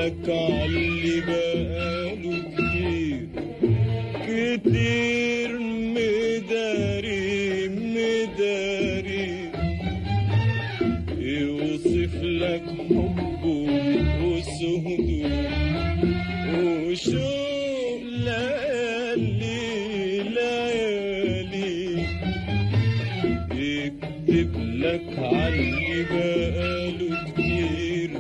لك عاللي بقاله كتير كتير مداري مداري، يوصف لك حبه وسهده وشوق ليالي ليالي، يكتب لك عاللي بقاله كتير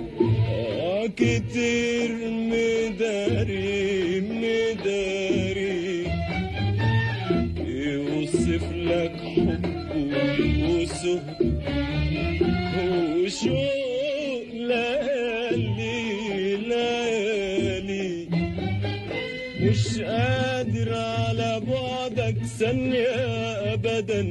كتير مداري مداري، يوصف لك حبه وسهده وشوق ليالي ليالي، مش قادر على بعدك ثانية أبدا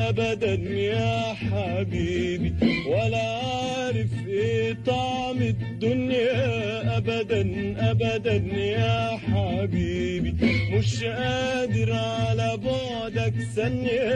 أبدا يا حبيبي، ولا عارف إيه طعم الدنيا أبدا أبدا يا حبيبي، مش قادر على بعدك ثانية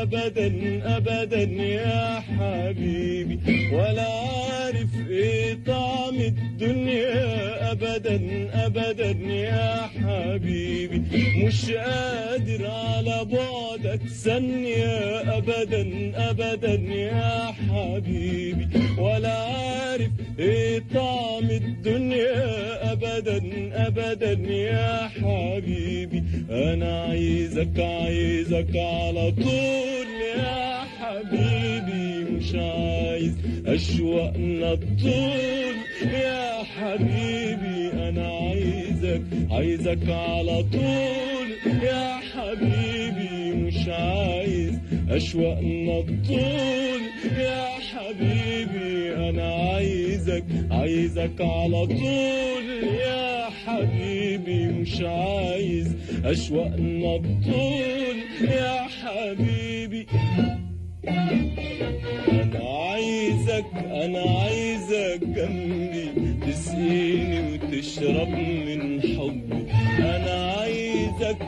أبدا أبدا يا حبيبي، ولا عارف إيه طعم الدنيا أبدا أبدا يا حبيبي، مش قادر على بعدك ثانية أبدا أبدا يا حبيبي، ولا عارف إيه طعم الدنيا أبدا أبدا يا حبيبي، أنا عايزك عايزك على طول يا حبيبي، مش عايز أشواقنا الطول يا حبيبي، أنا عايزك عايزك على طول يا حبيبي، مش عايز أشواقنا الطول يا حبيبي، أنا عايزك عايزك على طول يا حبيبي، مش عايز أشواقنا الطول يا حبيبي، أنا عايزك جنبي تسقيني وتشرب من حبي، أنا عايزك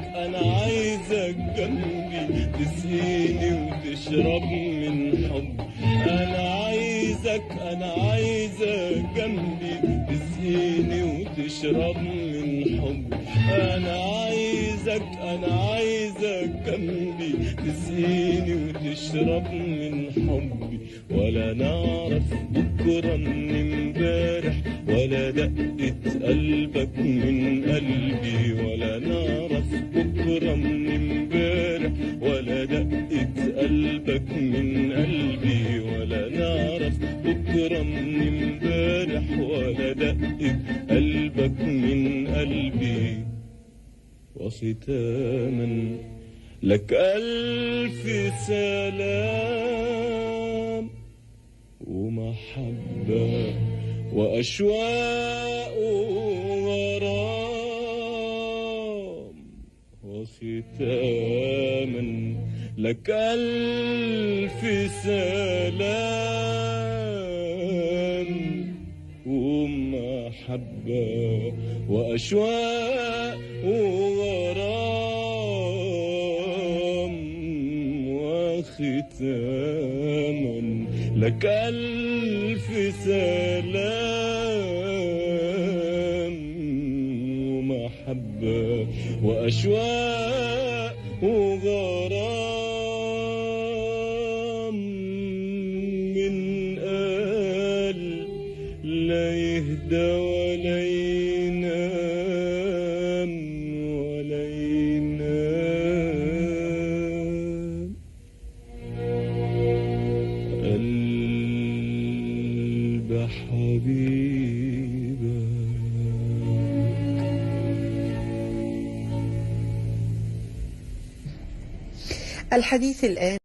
جنبي تسقيني وتشرب من حبي، أنا عايزك جنبي تسقيني وتشرب من حبي، أنا عايزك جنبي تسقيني وتشرب من حبي، ولا نعرف بكرة من امبارح ولا دقة قلبك من قلبي، ولا نعرف بكرة من امبارح ولا دقة قلبك من قلبي، ولا نعرف بكرة من امبارح ولا دقة قلبك من قلبي، وختاما لك ألف سلام ومحبة وأشواق وغرام، وختاما لك ألف سلام ومحبة وأشواق وغرام، وختاما لك ألف سلام ومحبة وأشواق وغرام، من قال لا يهدى ولا ينام ولا ينام، قلب حبيبك. الحديث الآن